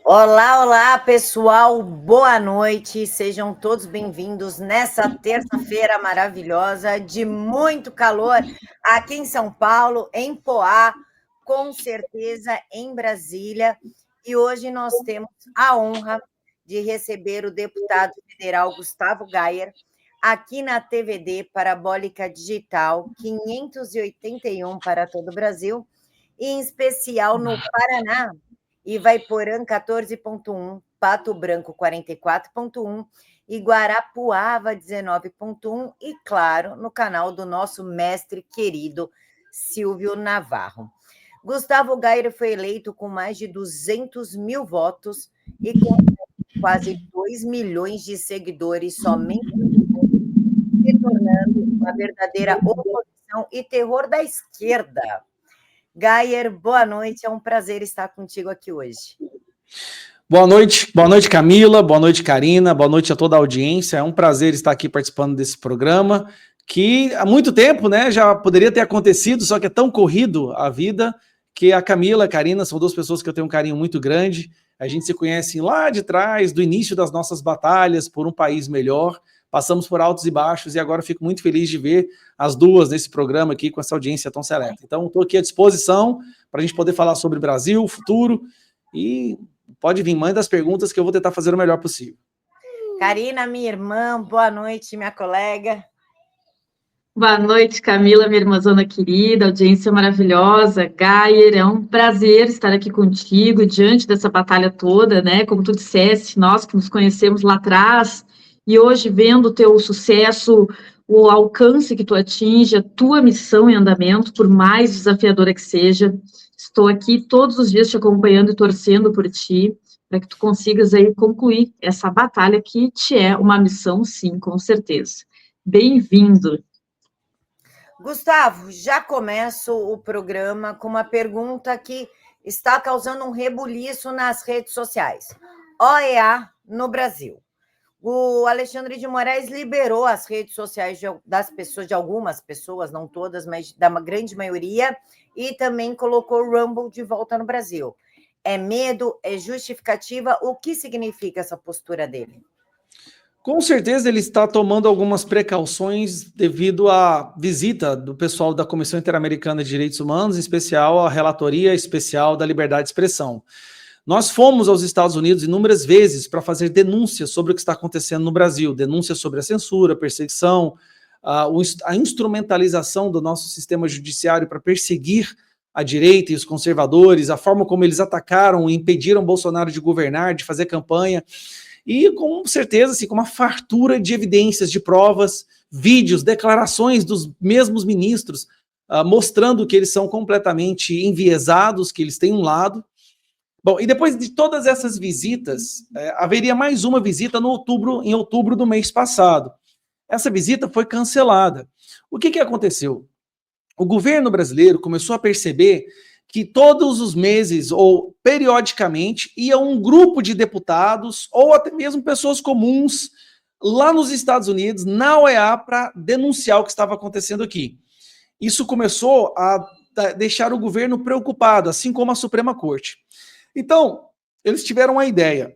Olá, olá, pessoal, boa noite, sejam todos bem-vindos nessa terça-feira maravilhosa, de muito calor aqui em São Paulo, em Poá, com certeza em Brasília, e hoje nós temos a honra de receber o deputado federal Gustavo Gayer, aqui na TVD Parabólica Digital 581 para todo o Brasil, e em especial no Paraná, Ivaiporã 14.1, Pato Branco 44.1 e Guarapuava 19.1 e, claro, no canal do nosso mestre querido Silvio Navarro. Gustavo Gayer foi eleito com mais de 200 mil votos e com quase 2 milhões de seguidores somente no YouTube, se tornando uma verdadeira oposição e terror da esquerda. Gayer, boa noite, é um prazer estar contigo aqui hoje. Boa noite Camila, boa noite Karina, boa noite a toda a audiência, é um prazer estar aqui participando desse programa, que há muito tempo, né, já poderia ter acontecido, só que é tão corrido a vida, que a Camila e a Karina são duas pessoas que eu tenho um carinho muito grande, a gente se conhece lá de trás, do início das nossas batalhas por um país melhor, passamos por altos e baixos e agora fico muito feliz de ver as duas nesse programa aqui com essa audiência tão seleta. Então estou aqui à disposição para a gente poder falar sobre o Brasil, o futuro, e pode vir, manda as perguntas que eu vou tentar fazer o melhor possível. Karina, minha irmã, boa noite, minha colega. Boa noite, Camila, minha irmãzona querida, audiência maravilhosa. Gayer, é um prazer estar aqui contigo, diante dessa batalha toda, né? Como tu disseste, nós que nos conhecemos lá atrás, e hoje vendo o teu sucesso, o alcance que tu atinge, a tua missão em andamento, por mais desafiadora que seja. Estou aqui todos os dias te acompanhando e torcendo por ti, para que tu consigas aí concluir essa batalha que te é uma missão, sim, com certeza. Bem-vindo! Gustavo, já começo o programa com uma pergunta que está causando um rebuliço nas redes sociais. OEA no Brasil. O Alexandre de Moraes liberou as redes sociais das pessoas, de algumas pessoas, não todas, mas da grande maioria, e também colocou o Rumble de volta no Brasil. É medo? É justificativa? O que significa essa postura dele? Com certeza ele está tomando algumas precauções devido à visita do pessoal da Comissão Interamericana de Direitos Humanos, em especial a Relatoria Especial da Liberdade de Expressão. Nós fomos aos Estados Unidos inúmeras vezes para fazer denúncias sobre o que está acontecendo no Brasil, denúncias sobre a censura, a perseguição, a instrumentalização do nosso sistema judiciário para perseguir a direita e os conservadores, a forma como eles atacaram e impediram Bolsonaro de governar, de fazer campanha, e com certeza, assim, com uma fartura de evidências, de provas, vídeos, declarações dos mesmos ministros, mostrando que eles são completamente enviesados, que eles têm um lado. Bom, e depois de todas essas visitas, haveria mais uma visita em outubro do mês passado. Essa visita foi cancelada. O que aconteceu? O governo brasileiro começou a perceber que todos os meses, ou periodicamente, ia um grupo de deputados, ou até mesmo pessoas comuns, lá nos Estados Unidos, na OEA, para denunciar o que estava acontecendo aqui. Isso começou a deixar o governo preocupado, assim como a Suprema Corte. Então, eles tiveram uma ideia.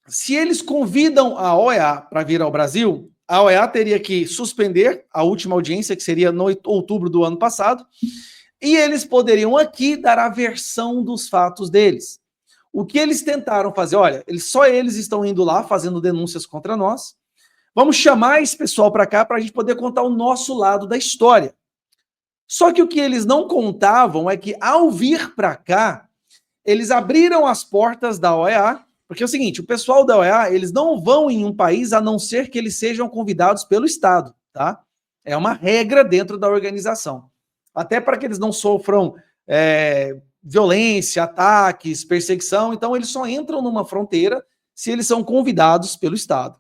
Se eles convidam a OEA para vir ao Brasil, a OEA teria que suspender a última audiência, que seria no outubro do ano passado, e eles poderiam aqui dar a versão dos fatos deles. O que eles tentaram fazer? Olha, só eles estão indo lá fazendo denúncias contra nós. Vamos chamar esse pessoal para cá para a gente poder contar o nosso lado da história. Só que o que eles não contavam é que, ao vir para cá, eles abriram as portas da OEA, porque é o seguinte, o pessoal da OEA, eles não vão em um país a não ser que eles sejam convidados pelo Estado, tá? É uma regra dentro da organização. Até para que eles não sofram violência, ataques, perseguição, então eles só entram numa fronteira se eles são convidados pelo Estado.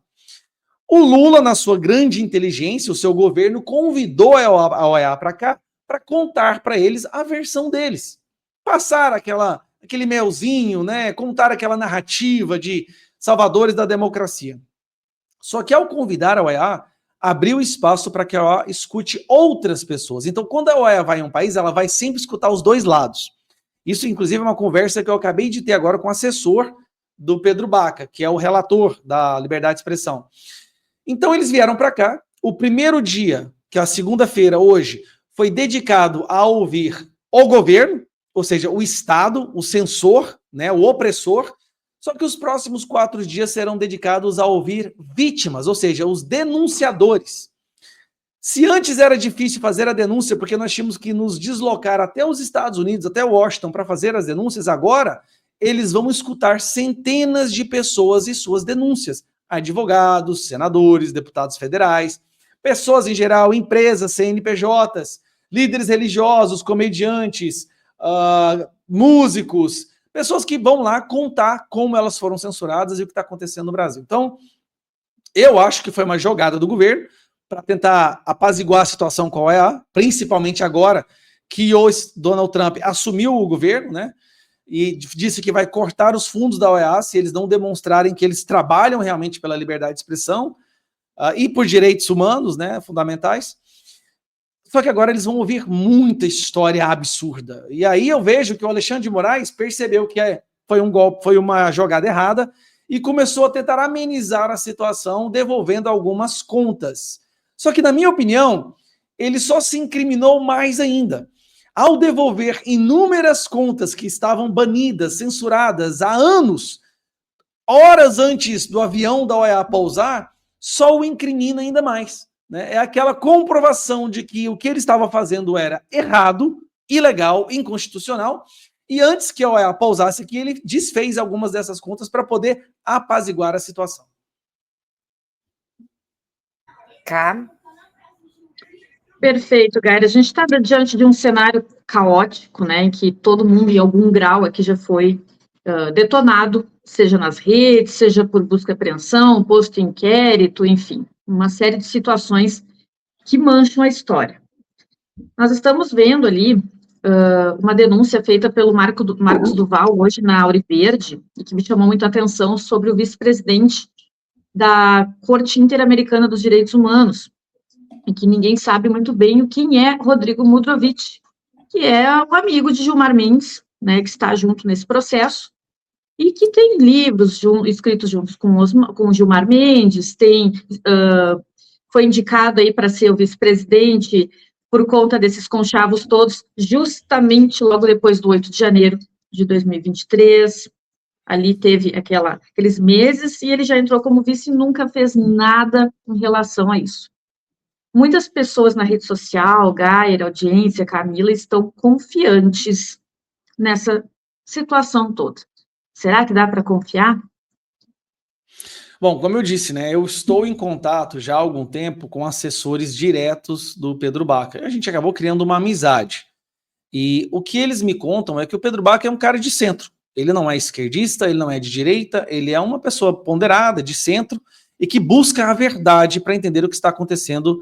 O Lula, na sua grande inteligência, o seu governo convidou a OEA para cá para contar para eles a versão deles. Passar aquele melzinho, né? Contar aquela narrativa de salvadores da democracia. Só que ao convidar a OEA, abriu espaço para que a OEA escute outras pessoas. Então, quando a OEA vai em um país, ela vai sempre escutar os dois lados. Isso, inclusive, é uma conversa que eu acabei de ter agora com o assessor do Pedro Baca, que é o relator da liberdade de expressão. Então, eles vieram para cá. O primeiro dia, que é a segunda-feira, hoje, foi dedicado a ouvir o governo, ou seja, o Estado, o censor, né, o opressor. Só que os próximos 4 dias serão dedicados a ouvir vítimas, ou seja, os denunciadores. Se antes era difícil fazer a denúncia, porque nós tínhamos que nos deslocar até os Estados Unidos, até Washington, para fazer as denúncias, agora eles vão escutar centenas de pessoas e suas denúncias. Advogados, senadores, deputados federais, pessoas em geral, empresas, CNPJs, líderes religiosos, comediantes, músicos, pessoas que vão lá contar como elas foram censuradas e o que está acontecendo no Brasil. Então, eu acho que foi uma jogada do governo para tentar apaziguar a situação com a OEA, principalmente agora que o Donald Trump assumiu o governo, né? E disse que vai cortar os fundos da OEA se eles não demonstrarem que eles trabalham realmente pela liberdade de expressão e por direitos humanos, né, fundamentais. Só que agora eles vão ouvir muita história absurda. E aí eu vejo que o Alexandre de Moraes percebeu que foi um golpe, foi uma jogada errada e começou a tentar amenizar a situação, devolvendo algumas contas. Só que, na minha opinião, ele só se incriminou mais ainda. Ao devolver inúmeras contas que estavam banidas, censuradas há anos, horas antes do avião da OEA pousar, só o incrimina ainda mais. Né? É aquela comprovação de que o que ele estava fazendo era errado, ilegal, inconstitucional, e antes que a OEA pousasse aqui, ele desfez algumas dessas contas para poder apaziguar a situação. Cá. Perfeito, Gaira. A gente está diante de um cenário caótico, né, em que todo mundo, em algum grau, aqui já foi detonado, seja nas redes, seja por busca e apreensão, posto inquérito, enfim, uma série de situações que mancham a história. Nós estamos vendo ali uma denúncia feita pelo Marcos Duval, hoje na Auriverde, e que me chamou muito a atenção sobre o vice-presidente da Corte Interamericana dos Direitos Humanos, e que ninguém sabe muito bem quem é Rodrigo Mudrovich, que é um amigo de Gilmar Mendes, né, que está junto nesse processo, e que tem livros escritos juntos com Gilmar Mendes, foi indicado aí para ser o vice-presidente por conta desses conchavos todos, justamente logo depois do 8 de janeiro de 2023, ali teve aqueles meses, e ele já entrou como vice e nunca fez nada em relação a isso. Muitas pessoas na rede social, Gaia, audiência, Camila, estão confiantes nessa situação toda. Será que dá para confiar? Bom, como eu disse, né, eu estou em contato já há algum tempo com assessores diretos do Pedro Baca. A gente acabou criando uma amizade. E o que eles me contam é que o Pedro Baca é um cara de centro. Ele não é esquerdista, ele não é de direita, ele é uma pessoa ponderada, de centro, e que busca a verdade para entender o que está acontecendo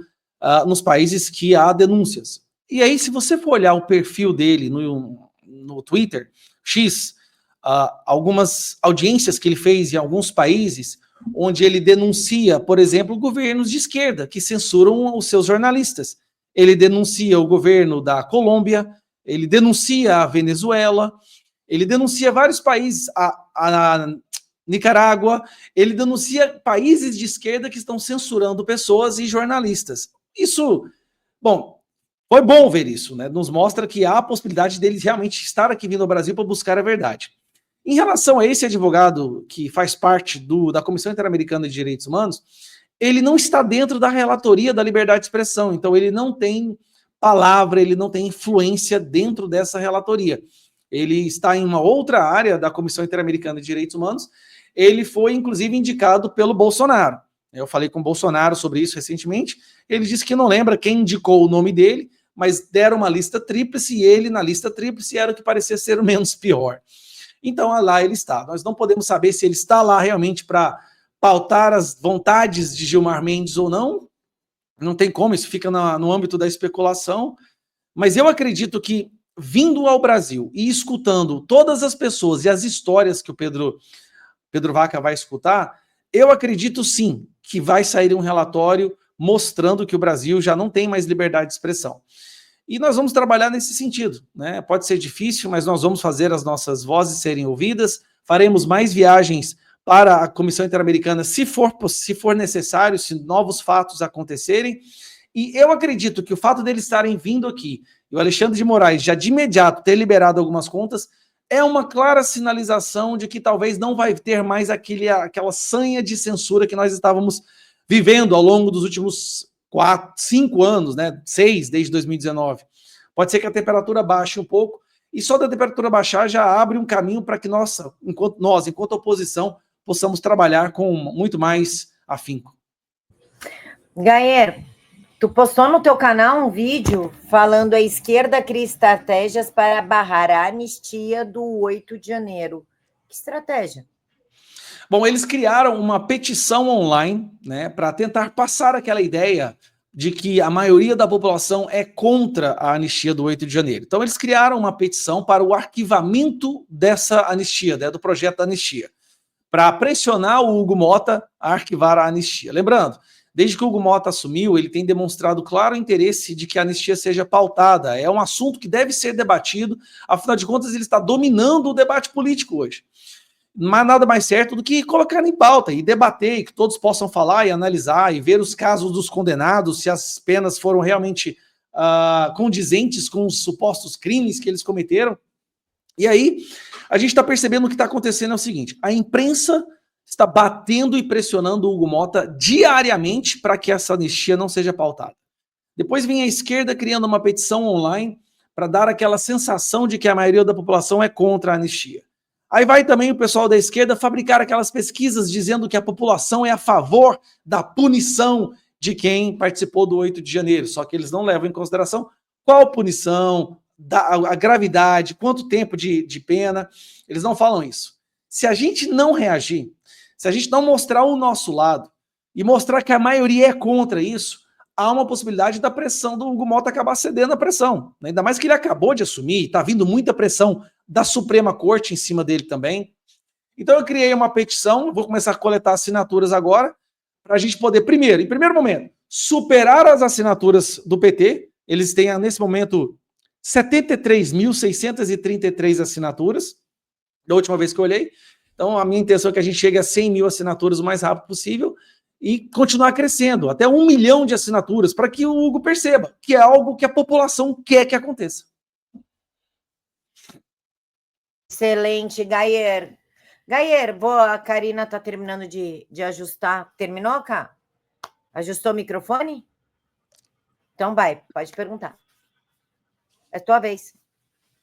nos países que há denúncias. E aí, se você for olhar o perfil dele no Twitter, X, algumas audiências que ele fez em alguns países, onde ele denuncia, por exemplo, governos de esquerda que censuram os seus jornalistas. Ele denuncia o governo da Colômbia, ele denuncia a Venezuela, ele denuncia vários países, a Nicarágua, ele denuncia países de esquerda que estão censurando pessoas e jornalistas. Isso, bom, foi bom ver isso, né? Nos mostra que há a possibilidade deles realmente estar aqui vindo ao Brasil para buscar a verdade. Em relação a esse advogado que faz parte da Comissão Interamericana de Direitos Humanos, ele não está dentro da relatoria da liberdade de expressão, então ele não tem palavra, ele não tem influência dentro dessa relatoria. Ele está em uma outra área da Comissão Interamericana de Direitos Humanos, ele foi inclusive indicado pelo Bolsonaro. Eu falei com o Bolsonaro sobre isso recentemente, ele disse que não lembra quem indicou o nome dele, mas deram uma lista tríplice e ele na lista tríplice era o que parecia ser o menos pior. Então lá ele está. Nós não podemos saber se ele está lá realmente para pautar as vontades de Gilmar Mendes ou não, não tem como, isso fica no âmbito da especulação, mas eu acredito que vindo ao Brasil e escutando todas as pessoas e as histórias que o Pedro Vaca vai escutar, eu acredito sim que vai sair um relatório mostrando que o Brasil já não tem mais liberdade de expressão. E nós vamos trabalhar nesse sentido, né? Pode ser difícil, mas nós vamos fazer as nossas vozes serem ouvidas, faremos mais viagens para a Comissão Interamericana, se for necessário, se novos fatos acontecerem. E eu acredito que o fato deles estarem vindo aqui, e o Alexandre de Moraes já de imediato ter liberado algumas contas, é uma clara sinalização de que talvez não vai ter mais aquela sanha de censura que nós estávamos vivendo ao longo dos últimos 5 anos, né? 6, desde 2019. Pode ser que a temperatura baixe um pouco, e só da temperatura baixar já abre um caminho para que enquanto oposição, possamos trabalhar com muito mais afinco. Gayer, tu postou no teu canal um vídeo falando a esquerda cria estratégias para barrar a anistia do 8 de janeiro. Que estratégia? Bom, eles criaram uma petição online, né, para tentar passar aquela ideia de que a maioria da população é contra a anistia do 8 de janeiro. Então, eles criaram uma petição para o arquivamento dessa anistia, né, do projeto da anistia, para pressionar o Hugo Mota a arquivar a anistia. Lembrando, desde que o Hugo Mota assumiu, ele tem demonstrado claro interesse de que a anistia seja pautada. É um assunto que deve ser debatido, afinal de contas, ele está dominando o debate político hoje. Não há nada mais certo do que colocar em pauta e debater, e que todos possam falar e analisar e ver os casos dos condenados, se as penas foram realmente condizentes com os supostos crimes que eles cometeram. E aí, a gente está percebendo o que está acontecendo é o seguinte: a imprensa está batendo e pressionando o Hugo Mota diariamente para que essa anistia não seja pautada. Depois vem a esquerda criando uma petição online para dar aquela sensação de que a maioria da população é contra a anistia. Aí vai também o pessoal da esquerda fabricar aquelas pesquisas dizendo que a população é a favor da punição de quem participou do 8 de janeiro, só que eles não levam em consideração qual punição, a gravidade, quanto tempo de pena, eles não falam isso. Se a gente não reagir, se a gente não mostrar o nosso lado e mostrar que a maioria é contra isso, há uma possibilidade da pressão do Hugo Mota acabar cedendo à pressão. Ainda mais que ele acabou de assumir, está vindo muita pressão da Suprema Corte em cima dele também. Então eu criei uma petição, vou começar a coletar assinaturas agora, para a gente poder, em primeiro momento, superar as assinaturas do PT. Eles têm, nesse momento, 73.633 assinaturas, da última vez que eu olhei. Então a minha intenção é que a gente chegue a 100 mil assinaturas o mais rápido possível e continuar crescendo, até 1 milhão de assinaturas, para que o Hugo perceba que é algo que a população quer que aconteça. Excelente, Gayer. Gayer, boa, a Karina está terminando de ajustar. Terminou, Cá? Ajustou o microfone? Então vai, pode perguntar. É tua vez.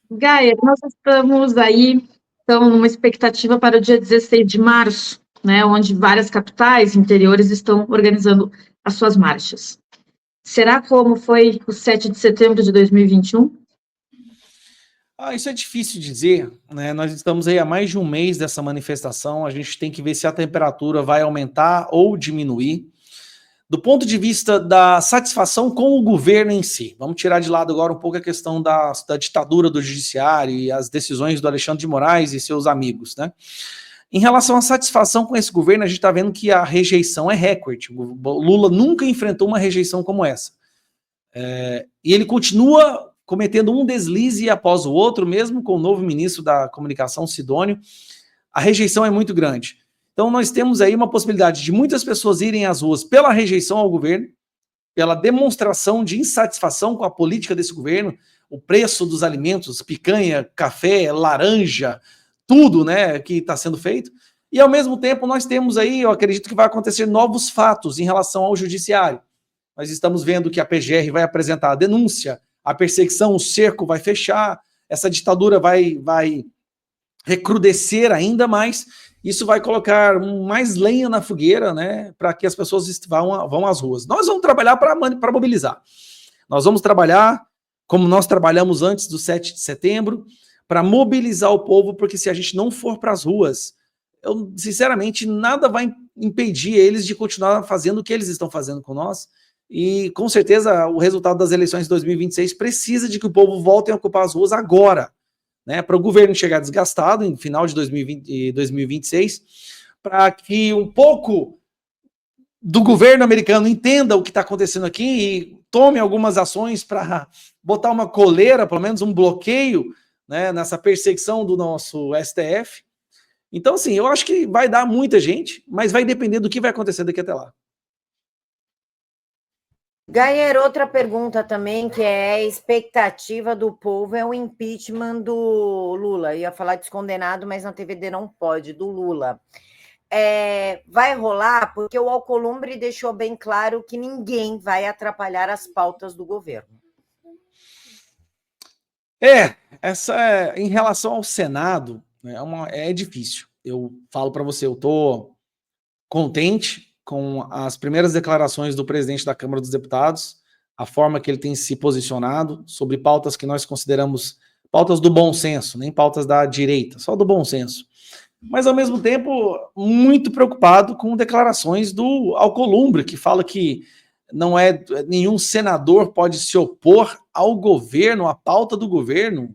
Gayer, nós estamos aí, então, numa expectativa para o dia 16 de março, né, onde várias capitais interiores estão organizando as suas marchas. Será como foi o 7 de setembro de 2021? Isso é difícil dizer, né? Nós estamos aí há mais de um mês dessa manifestação, a gente tem que ver se a temperatura vai aumentar ou diminuir. Do ponto de vista da satisfação com o governo em si, vamos tirar de lado agora um pouco a questão da ditadura do judiciário e as decisões do Alexandre de Moraes e seus amigos, né? Em relação à satisfação com esse governo, a gente está vendo que a rejeição é recorde. O Lula nunca enfrentou uma rejeição como essa. E ele continua cometendo um deslize após o outro, mesmo com o novo ministro da Comunicação, Sidônio. A rejeição é muito grande. Então nós temos aí uma possibilidade de muitas pessoas irem às ruas pela rejeição ao governo, pela demonstração de insatisfação com a política desse governo, o preço dos alimentos, picanha, café, laranja, tudo, né, que está sendo feito. E ao mesmo tempo nós temos aí, eu acredito que vai acontecer novos fatos em relação ao judiciário. Nós estamos vendo que a PGR vai apresentar a denúncia, a perseguição, o cerco vai fechar, essa ditadura vai recrudescer ainda mais, isso vai colocar mais lenha na fogueira, né, para que as pessoas vão às ruas. Nós vamos trabalhar para mobilizar. Nós vamos trabalhar, como nós trabalhamos antes do 7 de setembro, para mobilizar o povo, porque se a gente não for para as ruas, sinceramente, nada vai impedir eles de continuar fazendo o que eles estão fazendo com nós, e com certeza o resultado das eleições de 2026 precisa de que o povo volte a ocupar as ruas agora, né, para o governo chegar desgastado em final de 2026, para que um pouco do governo americano entenda o que está acontecendo aqui e tome algumas ações para botar uma coleira, pelo menos um bloqueio, né, nessa perseguição do nosso STF. Então, assim, eu acho que vai dar muita gente, mas vai depender do que vai acontecer daqui até lá. Gayer, outra pergunta também, que é a expectativa do povo, é o impeachment do Lula. Eu ia falar descondenado, mas na TVD não pode, do Lula. Vai rolar, porque o Alcolumbre deixou bem claro que ninguém vai atrapalhar as pautas do governo. Em relação ao Senado, né, é difícil. Eu falo para você, eu estou contente com as primeiras declarações do presidente da Câmara dos Deputados, a forma que ele tem se posicionado sobre pautas que nós consideramos pautas do bom senso, nem pautas da direita, só do bom senso. Mas, ao mesmo tempo, muito preocupado com declarações do Alcolumbre, que fala que nenhum senador pode se opor ao governo, à pauta do governo.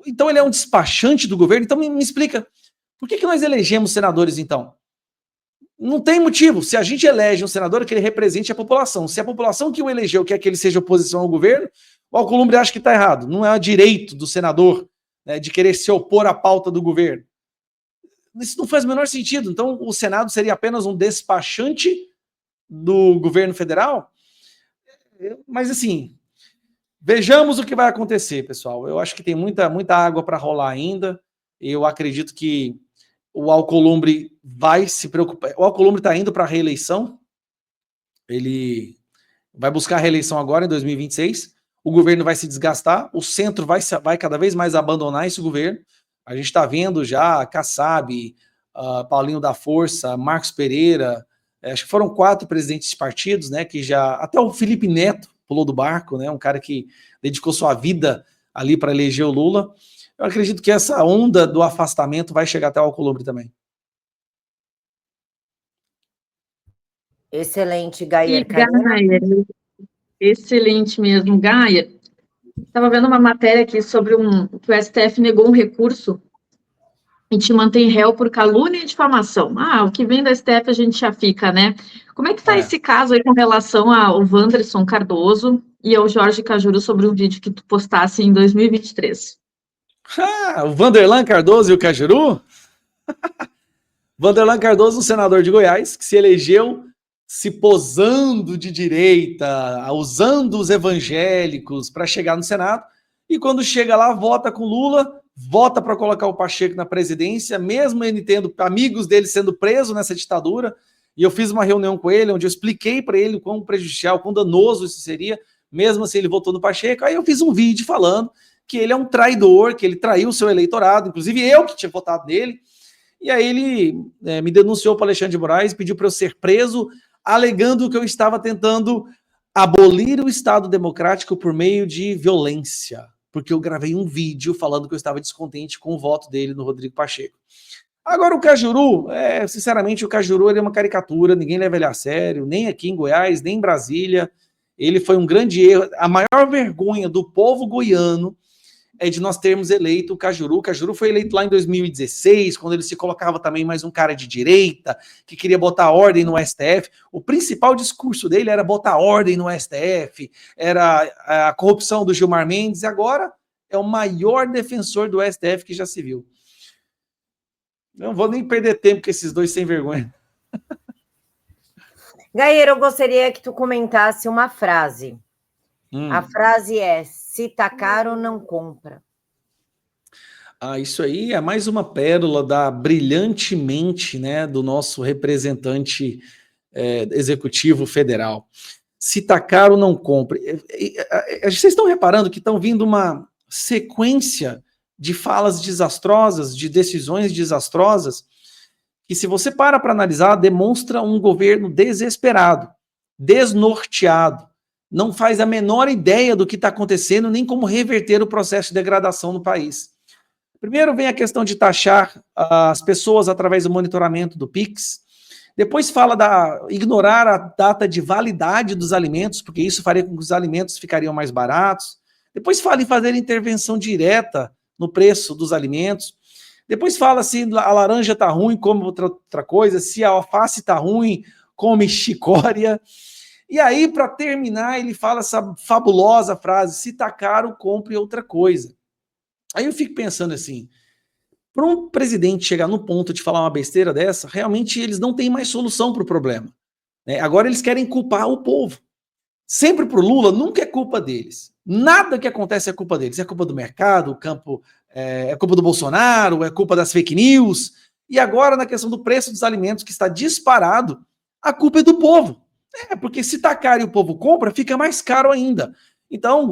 Então ele é um despachante do governo. Então me explica, por que nós elegemos senadores, então? Não tem motivo. Se a gente elege um senador, é que ele represente a população. Se a população que o elegeu quer que ele seja oposição ao governo, o Alcolumbre acha que está errado. Não é o direito do senador, né, de querer se opor à pauta do governo. Isso não faz o menor sentido. Então o Senado seria apenas um despachante do governo federal? Mas assim, vejamos o que vai acontecer, pessoal. Eu acho que tem muita água para rolar ainda. Eu acredito que o Alcolumbre vai se preocupar. O Alcolumbre está indo para a reeleição. Ele vai buscar a reeleição agora, em 2026. O governo vai se desgastar. O centro vai cada vez mais abandonar esse governo. A gente está vendo já Kassab, Paulinho da Força, Marcos Pereira. Acho que foram 4 presidentes de partidos, né? Que já. Até o Felipe Neto pulou do barco, né? Um cara que dedicou sua vida ali para eleger o Lula. Eu acredito que essa onda do afastamento vai chegar até o Alcolumbre também. Excelente, Gayer. Excelente mesmo, Gayer. Estava vendo uma matéria aqui sobre que o STF negou um recurso e te mantém réu por calúnia e difamação. O que vem da STF a gente já fica, né? Como é que está esse caso aí com relação ao Wanderson Cardoso e ao Jorge Cajuru sobre um vídeo que tu postasse em 2023? O Vanderlan Cardoso e o Cajuru? Vanderlan Cardoso, um senador de Goiás, que se elegeu se posando de direita, usando os evangélicos para chegar no Senado, e quando chega lá, vota com Lula, vota para colocar o Pacheco na presidência, mesmo ele tendo amigos dele sendo presos nessa ditadura, e eu fiz uma reunião com ele, onde eu expliquei para ele o quão prejudicial, quão danoso isso seria, mesmo assim ele votou no Pacheco. Aí eu fiz um vídeo falando que ele é um traidor, que ele traiu o seu eleitorado, inclusive eu que tinha votado nele, e aí ele me denunciou para Alexandre de Moraes, pediu para eu ser preso, alegando que eu estava tentando abolir o Estado democrático por meio de violência, porque eu gravei um vídeo falando que eu estava descontente com o voto dele no Rodrigo Pacheco. Agora o Cajuru, sinceramente, o Cajuru ele é uma caricatura, ninguém leva ele a sério, nem aqui em Goiás, nem em Brasília. Ele foi um grande erro. A maior vergonha do povo goiano é de nós termos eleito o Cajuru. O Cajuru foi eleito lá em 2016, quando ele se colocava também mais um cara de direita, que queria botar ordem no STF. O principal discurso dele era botar ordem no STF, era a corrupção do Gilmar Mendes, e agora é o maior defensor do STF que já se viu. Não vou nem perder tempo com esses dois sem vergonha. Gayer, eu gostaria que tu comentasse uma frase. A frase é: se tá caro, não compra. Isso aí é mais uma pérola da brilhante mente, né, do nosso representante executivo federal. Se tá caro, não compre. Vocês estão reparando que estão vindo uma sequência de falas desastrosas, de decisões desastrosas, que se você para analisar, demonstra um governo desesperado, desnorteado, não faz a menor ideia do que está acontecendo, nem como reverter o processo de degradação no país. Primeiro vem a questão de taxar as pessoas através do monitoramento do PIX, Depois fala ignorar a data de validade dos alimentos, porque isso faria com que os alimentos ficariam mais baratos. Depois fala em fazer intervenção direta no preço dos alimentos. Depois fala se a laranja está ruim, come outra coisa. Se a alface está ruim, come chicória. E aí, para terminar, ele fala essa fabulosa frase: se está caro, compre outra coisa. Aí eu fico pensando assim, para um presidente chegar no ponto de falar uma besteira dessa, realmente eles não têm mais solução para o problema. Né? Agora eles querem culpar o povo. Sempre para o Lula, nunca é culpa deles. Nada que acontece é culpa deles. É culpa do mercado, o campo, é culpa do Bolsonaro, é culpa das fake news. E agora, na questão do preço dos alimentos, que está disparado, a culpa é do povo. Porque se está caro e o povo compra, fica mais caro ainda. Então,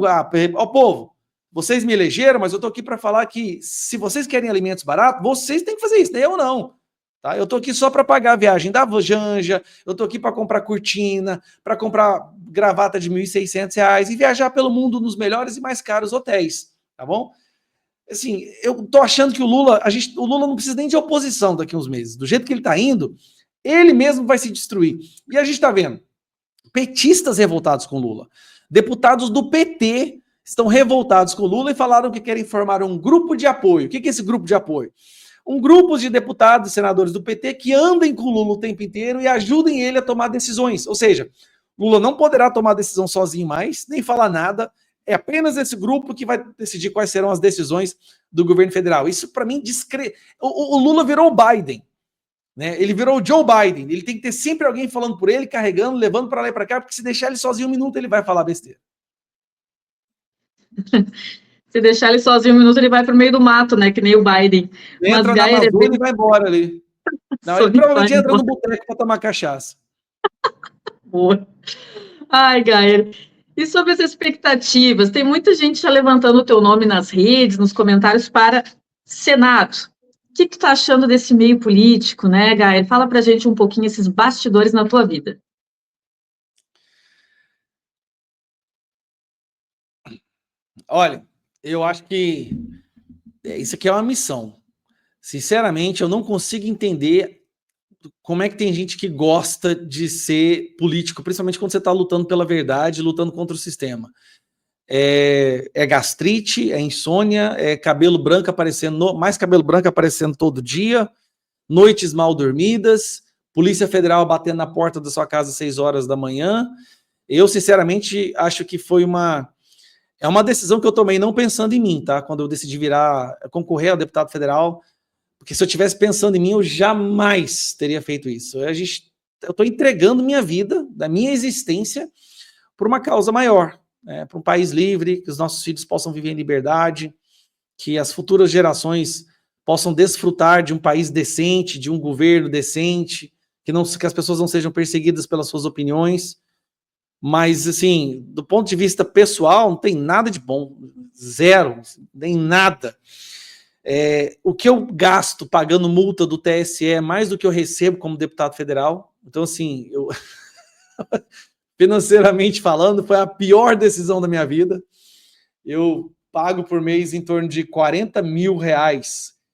ó povo, vocês me elegeram, mas eu estou aqui para falar que se vocês querem alimentos baratos, vocês têm que fazer isso, eu não. Tá? Eu estou aqui só para pagar a viagem da Janja, eu estou aqui para comprar cortina, para comprar gravata de R$ 1.600 e viajar pelo mundo nos melhores e mais caros hotéis, tá bom? Assim, eu estou achando que o Lula não precisa nem de oposição daqui a uns meses. Do jeito que ele está indo, ele mesmo vai se destruir. E a gente está vendo petistas revoltados com o Lula. Deputados do PT estão revoltados com o Lula e falaram que querem formar um grupo de apoio. O que é esse grupo de apoio? Um grupo de deputados e senadores do PT que andem com o Lula o tempo inteiro e ajudem ele a tomar decisões. Ou seja, Lula não poderá tomar decisão sozinho mais, nem falar nada. É apenas esse grupo que vai decidir quais serão as decisões do governo federal. Isso, para mim, o Lula virou o Biden. Né? Ele virou o Joe Biden. Ele tem que ter sempre alguém falando por ele, carregando, levando para lá e para cá, porque se deixar ele sozinho um minuto, ele vai falar besteira. Se deixar ele sozinho um minuto, ele vai para o meio do mato, né? Que nem o Biden. Entra na Amazônia e vai embora ali. Não, ele provavelmente entra no boteco para tomar cachaça. Boa. Ai, Gaia. E sobre as expectativas? Tem muita gente já levantando o teu nome nas redes, nos comentários para Senado. O que tu tá achando desse meio político, né, Gaia? Fala pra gente um pouquinho esses bastidores na tua vida. Olha, eu acho que isso aqui é uma missão. Sinceramente, eu não consigo entender como é que tem gente que gosta de ser político, principalmente quando você está lutando pela verdade, lutando contra o sistema. É gastrite, é insônia, é cabelo branco aparecendo, mais cabelo branco aparecendo todo dia, noites mal dormidas, Polícia Federal batendo na porta da sua casa às 6 horas da manhã. Eu, sinceramente, acho que foi uma decisão que eu tomei não pensando em mim, tá? Quando eu decidi concorrer ao deputado federal, porque se eu estivesse pensando em mim, eu jamais teria feito isso. Eu estou entregando minha vida, da minha existência, por uma causa maior, né? Para um país livre, que os nossos filhos possam viver em liberdade, que as futuras gerações possam desfrutar de um país decente, de um governo decente, que as pessoas não sejam perseguidas pelas suas opiniões. Mas, assim, do ponto de vista pessoal, não tem nada de bom. Zero, nem nada. O que eu gasto pagando multa do TSE é mais do que eu recebo como deputado federal. Então, assim, financeiramente falando, foi a pior decisão da minha vida. Eu pago por mês em torno de R$40 mil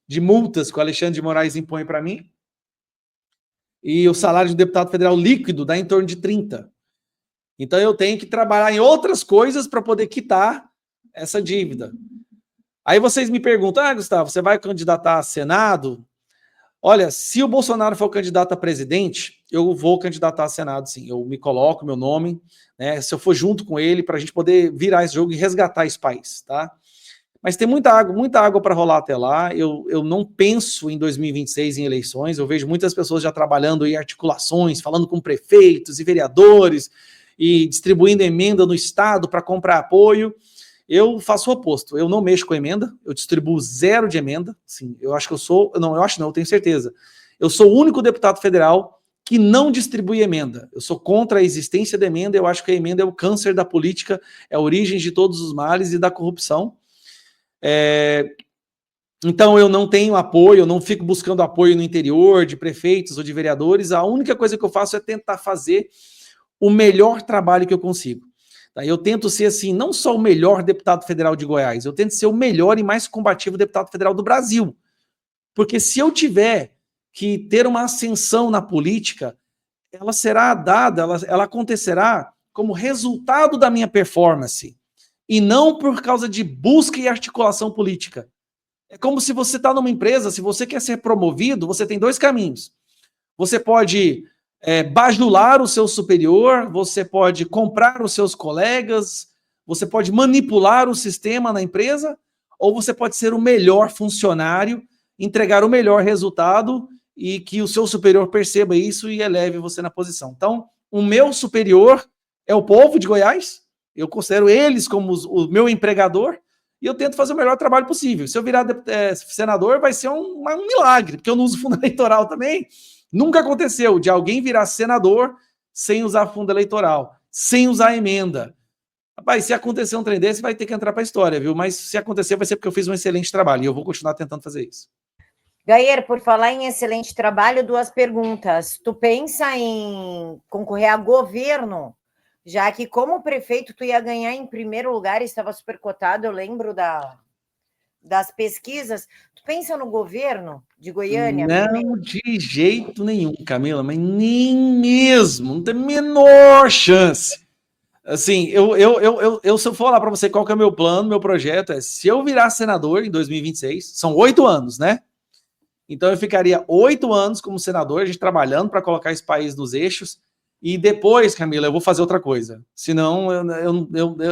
de multas que o Alexandre de Moraes impõe para mim. E o salário de deputado federal líquido dá em torno de 30. Então eu tenho que trabalhar em outras coisas para poder quitar essa dívida. Aí vocês me perguntam, Gustavo, você vai candidatar a Senado? Olha, se o Bolsonaro for candidato a presidente, eu vou candidatar a Senado, sim. Eu me coloco, meu nome, né? Se eu for junto com ele, para a gente poder virar esse jogo e resgatar esse país, tá? Mas tem muita água para rolar até lá. Eu não penso em 2026 em eleições. Eu vejo muitas pessoas já trabalhando em articulações, falando com prefeitos e vereadores e distribuindo emenda no Estado para comprar apoio. Eu faço o oposto, eu não mexo com emenda, eu distribuo 0 de emenda. Sim, eu acho que eu tenho certeza. Eu sou o único deputado federal que não distribui emenda. Eu sou contra a existência da emenda, eu acho que a emenda é o câncer da política, é a origem de todos os males e da corrupção. Então eu não tenho apoio, eu não fico buscando apoio no interior de prefeitos ou de vereadores. A única coisa que eu faço é tentar fazer o melhor trabalho que eu consigo. Eu tento ser, assim, não só o melhor deputado federal de Goiás, eu tento ser o melhor e mais combativo deputado federal do Brasil. Porque se eu tiver que ter uma ascensão na política, ela será dada, ela acontecerá como resultado da minha performance, e não por causa de busca e articulação política. É como se você está numa empresa, se você quer ser promovido, você tem dois caminhos. Você pode bajular o seu superior, você pode comprar os seus colegas, você pode manipular o sistema na empresa, ou você pode ser o melhor funcionário, entregar o melhor resultado e que o seu superior perceba isso e eleve você na posição. Então, o meu superior é o povo de Goiás, eu considero eles como o meu empregador, e eu tento fazer o melhor trabalho possível. Se eu virar senador, vai ser um milagre, porque eu não uso fundo eleitoral também. Nunca aconteceu de alguém virar senador sem usar fundo eleitoral, sem usar emenda. Rapaz, se acontecer um trem desse, vai ter que entrar para a história, viu? Mas se acontecer, vai ser porque eu fiz um excelente trabalho, e eu vou continuar tentando fazer isso. Gayer, por falar em excelente trabalho, 2 perguntas. Tu pensa em concorrer a governo? Já que como prefeito tu ia ganhar em primeiro lugar, estava super cotado, eu lembro das pesquisas. Tu pensa no governo de Goiânia? Não, de jeito nenhum, Camila, mas nem mesmo, não tem a menor chance. Assim, se eu for falar para você qual que é o meu plano, meu projeto é, se eu virar senador em 2026, são 8 anos, né? Então eu ficaria 8 anos como senador, a gente trabalhando para colocar esse país nos eixos, e depois, Camila, eu vou fazer outra coisa. Senão,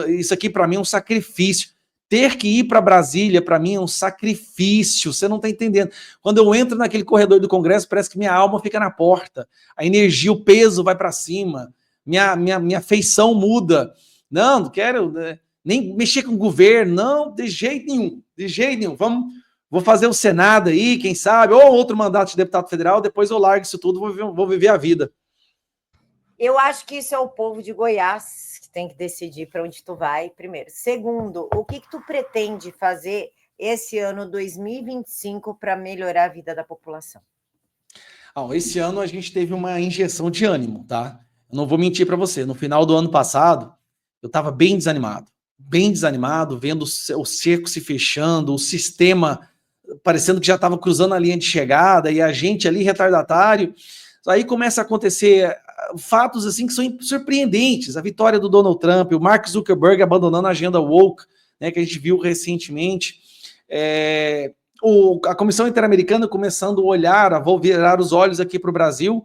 isso aqui para mim é um sacrifício. Ter que ir para Brasília, para mim, é um sacrifício. Você não está entendendo. Quando eu entro naquele corredor do Congresso, parece que minha alma fica na porta. A energia, o peso vai para cima. Minha feição muda. Não quero nem mexer com o governo. Não, de jeito nenhum. De jeito nenhum. Vou fazer o Senado aí, quem sabe, ou outro mandato de deputado federal, depois eu largo isso tudo, vou viver a vida. Eu acho que isso é o povo de Goiás que tem que decidir para onde tu vai, primeiro. Segundo, o que tu pretende fazer esse ano 2025 para melhorar a vida da população? Esse ano a gente teve uma injeção de ânimo, tá? Eu não vou mentir para você. No final do ano passado, eu estava bem desanimado, vendo o cerco se fechando, o sistema parecendo que já estava cruzando a linha de chegada e a gente ali retardatário. Aí começa a acontecer fatos assim que são surpreendentes. A vitória do Donald Trump, o Mark Zuckerberg abandonando a agenda woke, né, que a gente viu recentemente. A Comissão Interamericana começando a olhar, a virar os olhos aqui para o Brasil.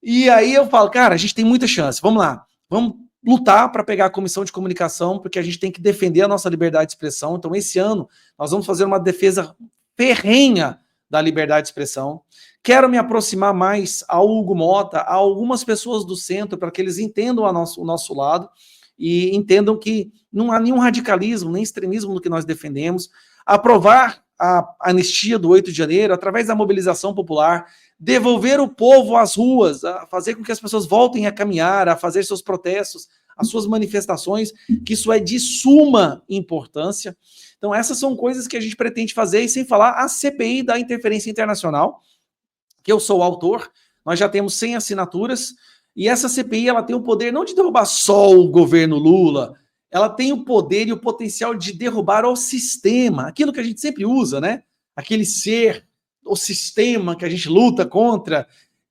E aí eu falo, cara, a gente tem muita chance. Vamos lá, vamos lutar para pegar a Comissão de Comunicação, porque a gente tem que defender a nossa liberdade de expressão. Então, esse ano, nós vamos fazer uma defesa ferrenha da liberdade de expressão. Quero me aproximar mais ao Hugo Mota, a algumas pessoas do centro, para que eles entendam o nosso lado e entendam que não há nenhum radicalismo, nem extremismo no que nós defendemos. Aprovar a anistia do 8 de janeiro, através da mobilização popular, devolver o povo às ruas, a fazer com que as pessoas voltem a caminhar, a fazer seus protestos, as suas manifestações, que isso é de suma importância. Então, essas são coisas que a gente pretende fazer, e sem falar a CPI da interferência internacional, que eu sou o autor, nós já temos 100 assinaturas, e essa CPI ela tem o poder não de derrubar só o governo Lula, ela tem o poder e o potencial de derrubar o sistema, aquilo que a gente sempre usa, né? Aquele ser, o sistema que a gente luta contra.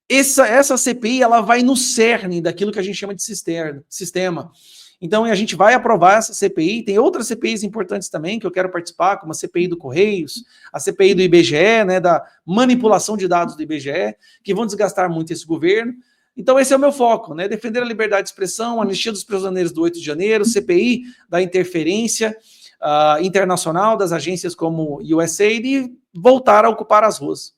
Essa CPI ela vai no cerne daquilo que a gente chama de sistema. Então a gente vai aprovar essa CPI, tem outras CPIs importantes também que eu quero participar, como a CPI do Correios, a CPI do IBGE, né, da manipulação de dados do IBGE, que vão desgastar muito esse governo. Então esse é o meu foco, né, defender a liberdade de expressão, anistia dos prisioneiros do 8 de janeiro, CPI da interferência internacional das agências como USAID e voltar a ocupar as ruas.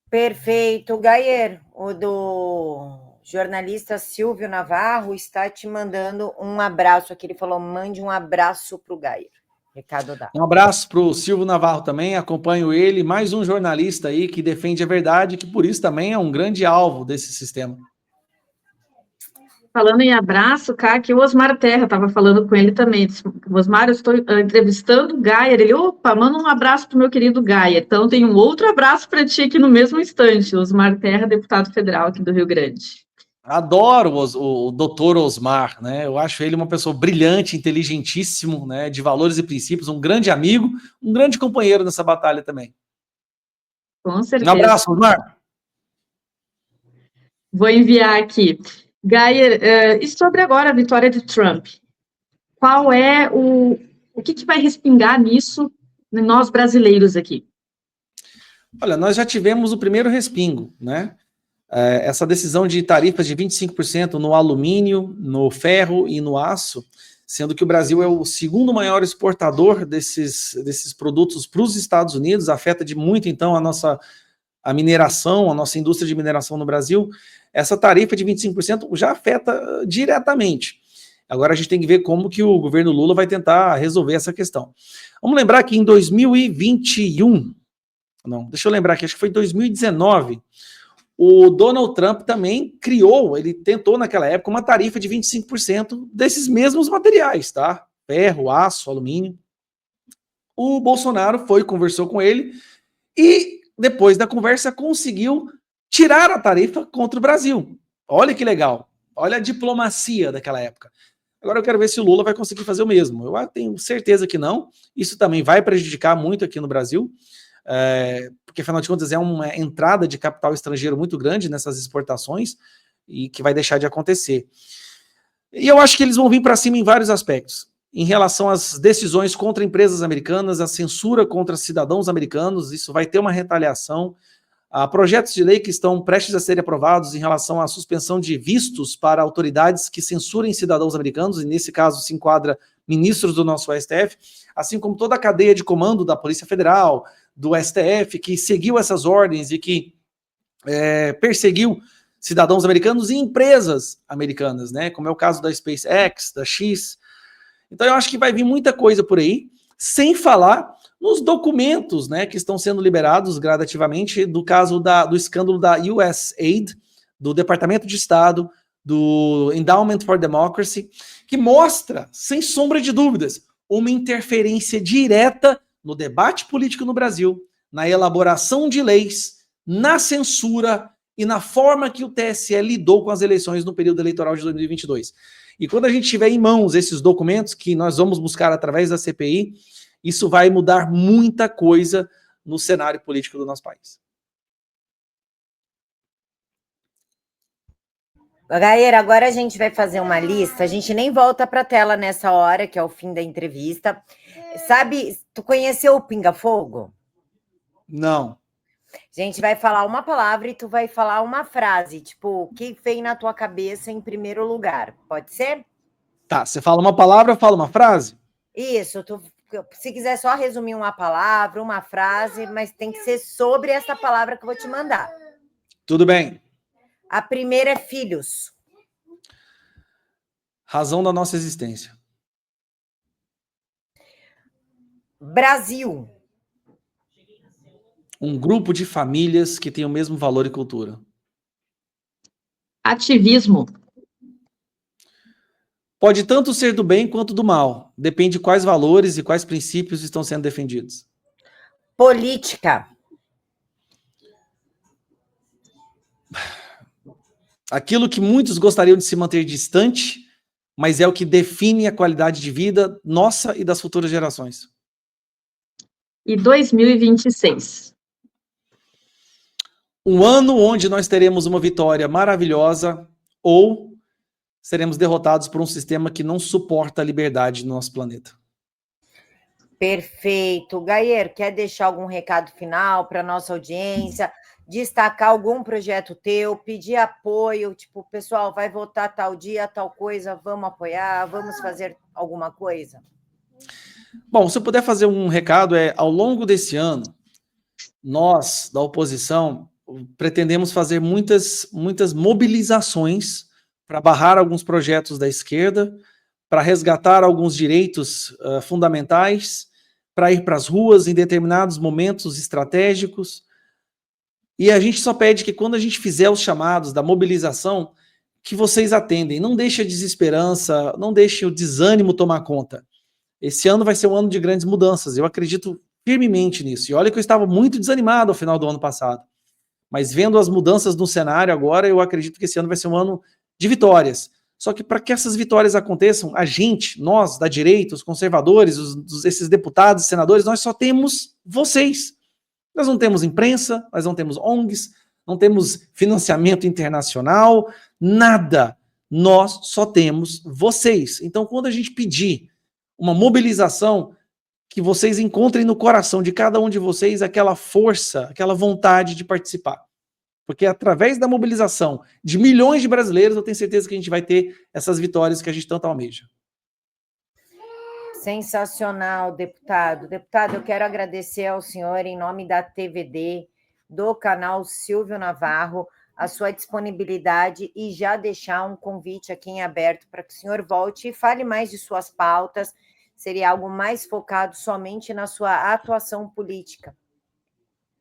Perfeito. Gayer, o do jornalista Silvio Navarro está te mandando um abraço aqui. Ele falou, mande um abraço para o Gayer. Recado dado. Um abraço para o Silvio Navarro também, acompanho ele, mais um jornalista aí que defende a verdade, que por isso também é um grande alvo desse sistema. Falando em abraço, cá, que o Osmar Terra estava falando com ele também. Disse, Osmar, eu estou entrevistando o Gayer. Ele, opa, manda um abraço para o meu querido Gayer. Então, tem um outro abraço para ti aqui no mesmo instante. Osmar Terra, deputado federal aqui do Rio Grande. Adoro o doutor Osmar, né? Eu acho ele uma pessoa brilhante, inteligentíssimo, né? De valores e princípios, um grande amigo, um grande companheiro nessa batalha também. Com certeza. Um abraço, Osmar. Vou enviar aqui. Gayer, e sobre agora a vitória de Trump? Qual é o que vai respingar nisso, nós brasileiros aqui? Olha, nós já tivemos o primeiro respingo, né? Essa decisão de tarifas de 25% no alumínio, no ferro e no aço, sendo que o Brasil é o segundo maior exportador desses produtos para os Estados Unidos, afeta de muito, então, a mineração, a nossa indústria de mineração no Brasil. Essa tarifa de 25% já afeta diretamente. Agora a gente tem que ver como que o governo Lula vai tentar resolver essa questão. Vamos lembrar que em 2021, não, deixa eu lembrar aqui, acho que foi 2019, o Donald Trump também ele tentou naquela época uma tarifa de 25% desses mesmos materiais, tá? Ferro, aço, alumínio. O Bolsonaro conversou com ele e depois da conversa conseguiu tirar a tarifa contra o Brasil. Olha que legal, olha a diplomacia daquela época. Agora eu quero ver se o Lula vai conseguir fazer o mesmo. Eu tenho certeza que não. Isso também vai prejudicar muito aqui no Brasil. Porque afinal de contas é uma entrada de capital estrangeiro muito grande nessas exportações e que vai deixar de acontecer. E eu acho que eles vão vir para cima em vários aspectos, em relação às decisões contra empresas americanas, a censura contra cidadãos americanos, isso vai ter uma retaliação, projetos de lei que estão prestes a serem aprovados em relação à suspensão de vistos para autoridades que censurem cidadãos americanos, e nesse caso se enquadra ministros do nosso STF, assim como toda a cadeia de comando da Polícia Federal, do STF, que seguiu essas ordens e que perseguiu cidadãos americanos e empresas americanas, né? Como é o caso da SpaceX, da X. Então eu acho que vai vir muita coisa por aí, sem falar nos documentos, né, que estão sendo liberados gradativamente do caso do escândalo da USAID, do Departamento de Estado, do Endowment for Democracy, que mostra, sem sombra de dúvidas, uma interferência direta no debate político no Brasil, na elaboração de leis, na censura e na forma que o TSE lidou com as eleições no período eleitoral de 2022. E quando a gente tiver em mãos esses documentos, que nós vamos buscar através da CPI, isso vai mudar muita coisa no cenário político do nosso país. Gayer, agora a gente vai fazer uma lista, a gente nem volta para a tela nessa hora, que é o fim da entrevista. Sabe, tu conheceu o Pinga Fogo? Não. A gente vai falar uma palavra e tu vai falar uma frase, tipo, o que vem na tua cabeça em primeiro lugar, pode ser? Tá, você fala uma palavra, eu falo uma frase? Isso, se quiser só resumir uma palavra, uma frase, mas tem que ser sobre essa palavra que eu vou te mandar. Tudo bem. A primeira é filhos. Razão da nossa existência. Brasil. Um grupo de famílias que tem o mesmo valor e cultura. Ativismo. Pode tanto ser do bem quanto do mal. Depende de quais valores e quais princípios estão sendo defendidos. Política. Aquilo que muitos gostariam de se manter distante, mas é o que define a qualidade de vida nossa e das futuras gerações. E 2026. Um ano onde nós teremos uma vitória maravilhosa ou seremos derrotados por um sistema que não suporta a liberdade no nosso planeta. Perfeito. Gayer, quer deixar algum recado final para a nossa audiência? Destacar algum projeto teu, pedir apoio, tipo, pessoal, vai votar tal dia, tal coisa, vamos apoiar, vamos fazer alguma coisa? Bom, se eu puder fazer um recado, ao longo desse ano, nós, da oposição, pretendemos fazer muitas mobilizações para barrar alguns projetos da esquerda, para resgatar alguns direitos fundamentais, para ir para as ruas em determinados momentos estratégicos. E a gente só pede que quando a gente fizer os chamados da mobilização, que vocês atendem. Não deixe a desesperança, não deixe o desânimo tomar conta. Esse ano vai ser um ano de grandes mudanças, eu acredito firmemente nisso. E olha que eu estava muito desanimado ao final do ano passado. Mas vendo as mudanças no cenário agora, eu acredito que esse ano vai ser um ano de vitórias. Só que para que essas vitórias aconteçam, a gente, nós da direita, os conservadores, esses deputados, senadores, nós só temos vocês. Nós não temos imprensa, nós não temos ONGs, não temos financiamento internacional, nada. Nós só temos vocês. Então, quando a gente pedir uma mobilização, que vocês encontrem no coração de cada um de vocês aquela força, aquela vontade de participar. Porque através da mobilização de milhões de brasileiros, eu tenho certeza que a gente vai ter essas vitórias que a gente tanto almeja. Sensacional, deputado. Deputado, eu quero agradecer ao senhor, em nome da TVD, do canal Silvio Navarro, a sua disponibilidade e já deixar um convite aqui em aberto para que o senhor volte e fale mais de suas pautas. Seria algo mais focado somente na sua atuação política.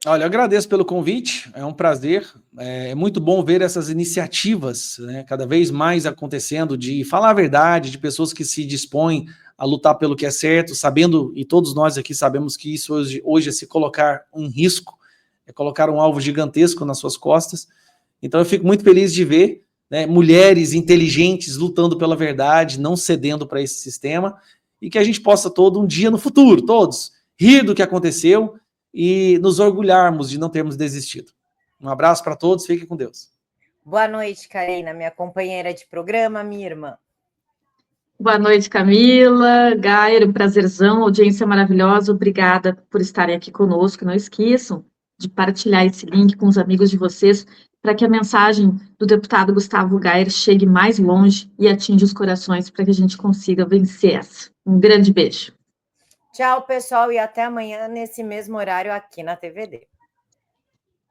Olha, eu agradeço pelo convite, é um prazer, é muito bom ver essas iniciativas, né, cada vez mais acontecendo, de falar a verdade, de pessoas que se dispõem a lutar pelo que é certo, sabendo, e todos nós aqui sabemos que isso hoje é se colocar em risco, é colocar um alvo gigantesco nas suas costas. Então eu fico muito feliz de ver, né, mulheres inteligentes lutando pela verdade, não cedendo para esse sistema, e que a gente possa todo um dia no futuro, todos, rir do que aconteceu e nos orgulharmos de não termos desistido. Um abraço para todos, fiquem com Deus. Boa noite, Karina, minha companheira de programa, minha irmã. Boa noite, Camila, Gayer, um prazerzão, audiência maravilhosa, obrigada por estarem aqui conosco. Não esqueçam de partilhar esse link com os amigos de vocês, para que a mensagem do deputado Gustavo Gayer chegue mais longe e atinja os corações, para que a gente consiga vencer essa. Um grande beijo. Tchau, pessoal, e até amanhã nesse mesmo horário aqui na TVD.